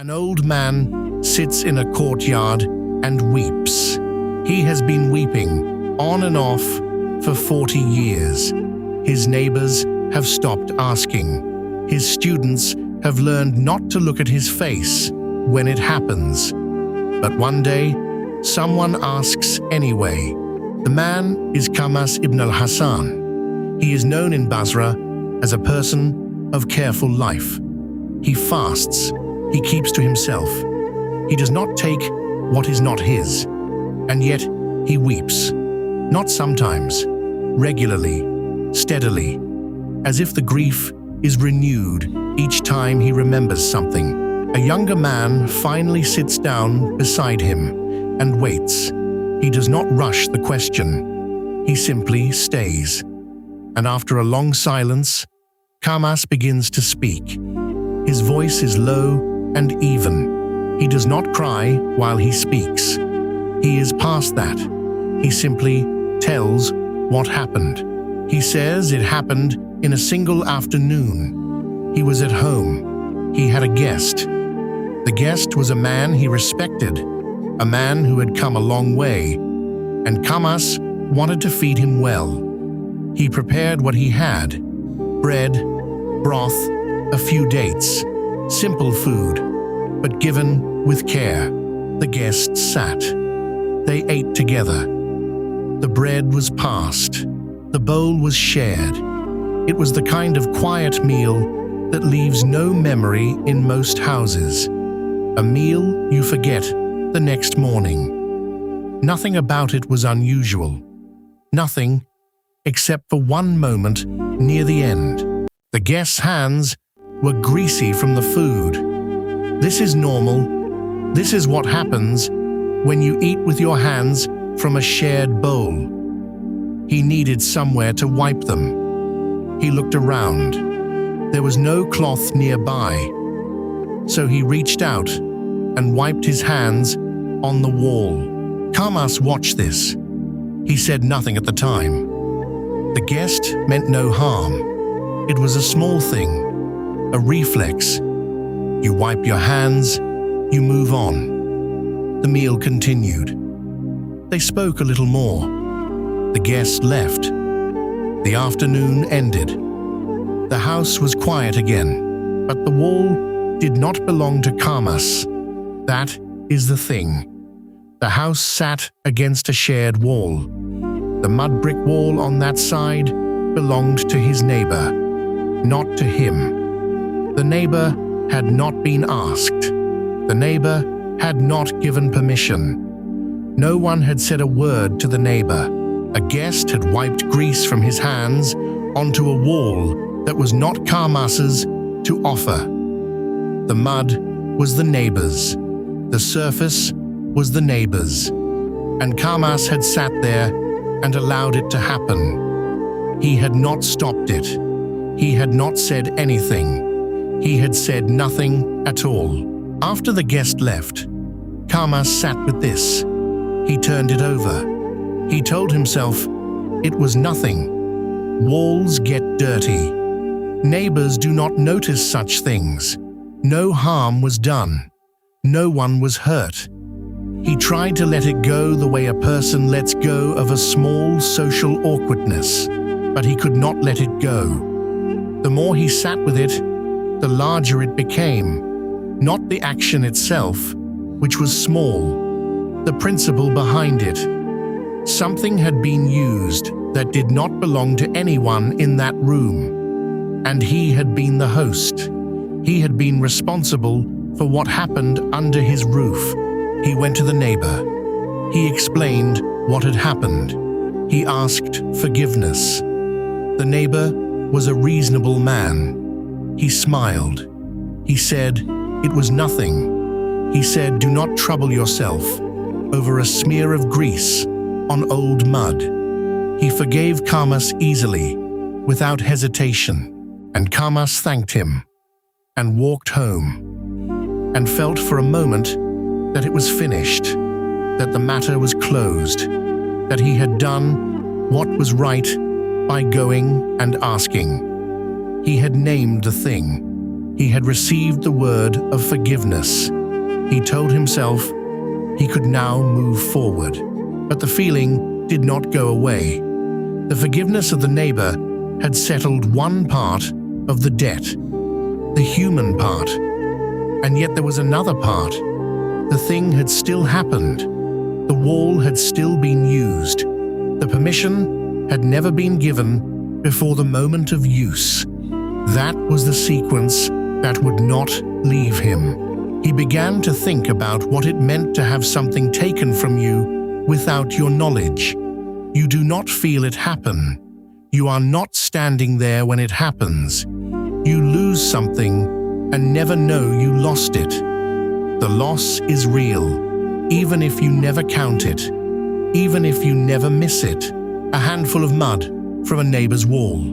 An old man sits in a courtyard and weeps. He has been weeping on and off for 40 years. His neighbors have stopped asking. His students have learned not to look at his face when it happens. But one day, someone asks anyway. The man is Qamas ibn al-Hasan. He is known in Basra as a person of careful life. He fasts. He keeps to himself. He does not take what is not his. And yet he weeps. Not sometimes, regularly, steadily, as if the grief is renewed each time he remembers something. A younger man finally sits down beside him and waits. He does not rush the question. He simply stays. And after a long silence, Qamas begins to speak. His voice is low and even. He does not cry while he speaks. He is past that. He simply tells what happened. He says it happened in a single afternoon. He was at home. He had a guest. The guest was a man he respected, a man who had come a long way, and Qamas wanted to feed him well. He prepared what he had: bread, broth, a few dates, simple food, but given with care. The guests sat. They ate together. The bread was passed. The bowl was shared. It was the kind of quiet meal that leaves no memory in most houses. A meal you forget the next morning. Nothing about it was unusual. Nothing except for one moment near the end. The guests' hands were greasy from the food. This is normal. This is what happens when you eat with your hands from a shared bowl. He needed somewhere to wipe them. He looked around. There was no cloth nearby. So he reached out and wiped his hands on the wall. Qamas watched this. He said nothing at the time. The guest meant no harm. It was a small thing. A reflex. You wipe your hands, you move on. The meal continued. They spoke a little more. The guest left. The afternoon ended. The house was quiet again, but the wall did not belong to Qamas. That is the thing. The house sat against a shared wall. The mud brick wall on that side belonged to his neighbor, not to him. The neighbor had not been asked. The neighbor had not given permission. No one had said a word to the neighbor. A guest had wiped grease from his hands onto a wall that was not Qamas's to offer. The mud was the neighbor's. The surface was the neighbor's. And Qamas had sat there and allowed it to happen. He had not stopped it. He had not said anything. He had said nothing at all. After the guest left, Qamas sat with this. He turned it over. He told himself it was nothing. Walls get dirty. Neighbors do not notice such things. No harm was done. No one was hurt. He tried to let it go the way a person lets go of a small social awkwardness, but he could not let it go. The more he sat with it, the larger it became, not the action itself, which was small, the principle behind it. Something had been used that did not belong to anyone in that room, and he had been the host. He had been responsible for what happened under his roof. He went to the neighbor. He explained what had happened. He asked forgiveness. The neighbor was a reasonable man. He smiled. He said it was nothing. He said, do not trouble yourself over a smear of grease on old mud. He forgave Qamas easily, without hesitation, and Qamas thanked him and walked home and felt for a moment that it was finished, that the matter was closed, that he had done what was right by going and asking. He had named the thing. He had received the word of forgiveness. He told himself he could now move forward. But the feeling did not go away. The forgiveness of the neighbor had settled one part of the debt, the human part. And yet there was another part. The thing had still happened. The wall had still been used. The permission had never been given before the moment of use. That was the sequence that would not leave him. He began to think about what it meant to have something taken from you without your knowledge. You do not feel it happen. You are not standing there when it happens. You lose something and never know you lost it. The loss is real, even if you never count it, even if you never miss it. A handful of mud from a neighbor's wall.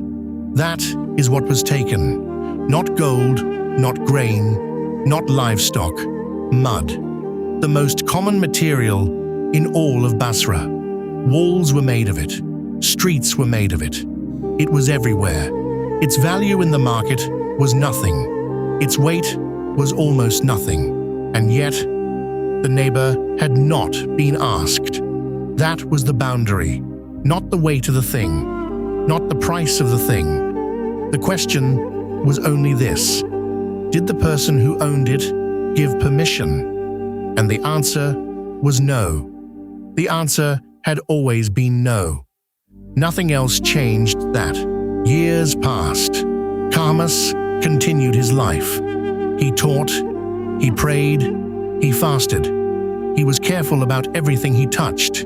That is what was taken. Not gold, not grain, not livestock. Mud. The most common material in all of Basra. Walls were made of it. Streets were made of it. It was everywhere. Its value in the market was nothing. Its weight was almost nothing. And yet, the neighbor had not been asked. That was the boundary, not the weight of the thing, not the price of the thing. The question was only this: did the person who owned it give permission? And the answer was no. The answer had always been no. Nothing else changed that. Years passed. Kahmas continued his life. He taught, he prayed, he fasted. He was careful about everything he touched.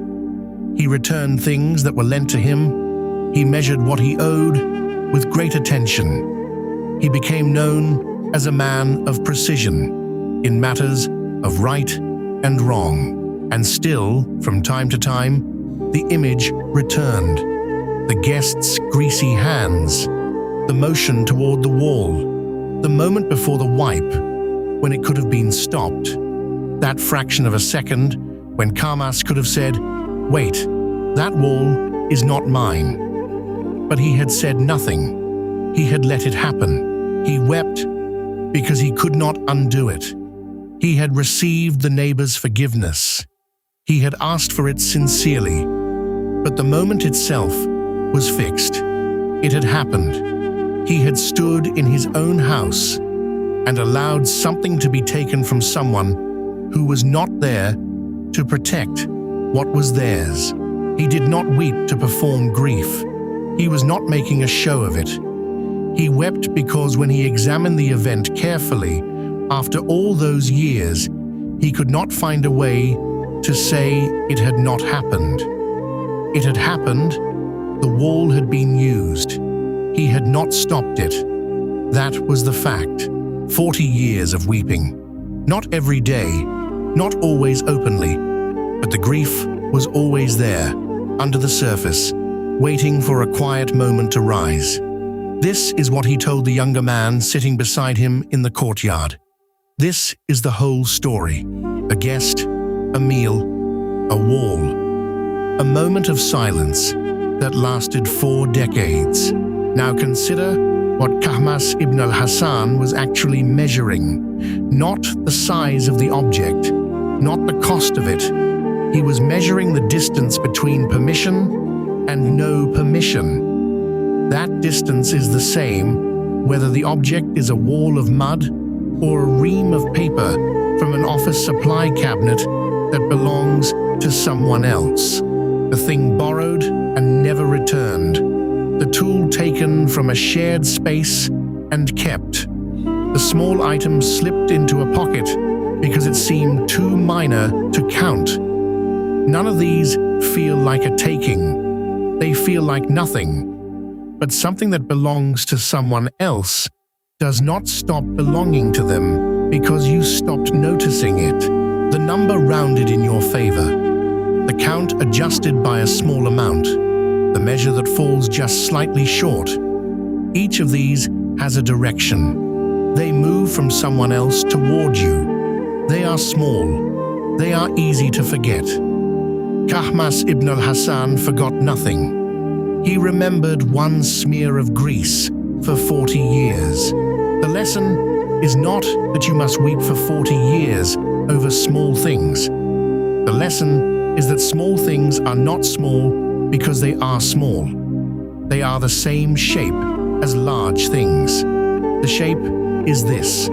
He returned things that were lent to him. He measured what he owed with great attention. He became known as a man of precision in matters of right and wrong. And still, from time to time, the image returned. The guest's greasy hands, the motion toward the wall, the moment before the wipe, when it could have been stopped. That fraction of a second, when Kahmas could have said, "Wait, that wall is not mine." But he had said nothing. He had let it happen. He wept because he could not undo it. He had received the neighbor's forgiveness. He had asked for it sincerely. But the moment itself was fixed. It had happened. He had stood in his own house and allowed something to be taken from someone who was not there to protect what was theirs. He did not weep to perform grief. He was not making a show of it. He wept because when he examined the event carefully, after all those years, he could not find a way to say it had not happened. It had happened. The wall had been used. He had not stopped it. That was the fact. 40 years of weeping. Not every day, not always openly, but the grief was always there, under the surface, waiting for a quiet moment to rise. This is what he told the younger man sitting beside him in the courtyard. This is the whole story. A guest, a meal, a wall. A moment of silence that lasted 4 decades. Now consider what Kahmas ibn al-Hasan was actually measuring. Not the size of the object, not the cost of it. He was measuring the distance between permission and no permission. That distance is the same whether the object is a wall of mud or a ream of paper from an office supply cabinet that belongs to someone else. The thing borrowed and never returned. The tool taken from a shared space and kept. The small item slipped into a pocket because it seemed too minor to count. None of these feel like a taking. They feel like nothing. But something that belongs to someone else does not stop belonging to them because you stopped noticing it. The number rounded in your favor. The count adjusted by a small amount. The measure that falls just slightly short. Each of these has a direction. They move from someone else toward you. They are small. They are easy to forget. Kahmas ibn al-Hasan forgot nothing. He remembered one smear of grease for 40 years. The lesson is not that you must weep for 40 years over small things. The lesson is that small things are not small because they are small. They are the same shape as large things. The shape is this: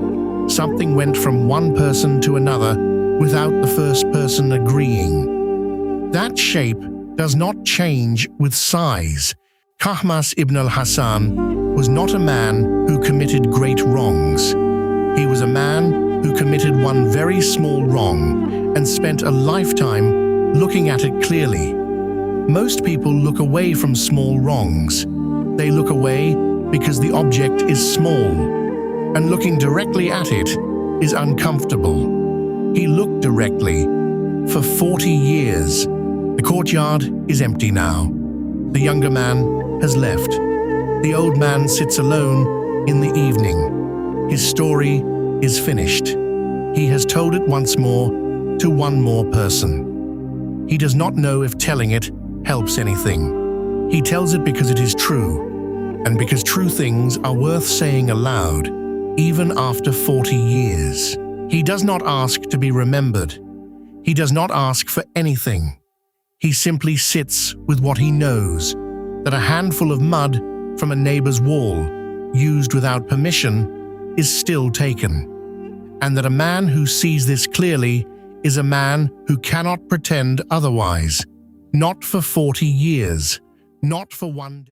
something went from one person to another without the first person agreeing. That shape does not change with size. Kahmas ibn al-Hasan was not a man who committed great wrongs. He was a man who committed one very small wrong and spent a lifetime looking at it clearly. Most people look away from small wrongs. They look away because the object is small, and looking directly at it is uncomfortable. He looked directly for 40 years. The courtyard is empty now. The younger man has left. The old man sits alone in the evening. His story is finished. He has told it once more to one more person. He does not know if telling it helps anything. He tells it because it is true, and because true things are worth saying aloud, even after 40 years. He does not ask to be remembered. He does not ask for anything. He simply sits with what he knows, that a handful of mud from a neighbor's wall, used without permission, is still taken, and that a man who sees this clearly is a man who cannot pretend otherwise. Not for 40 years, not for one day.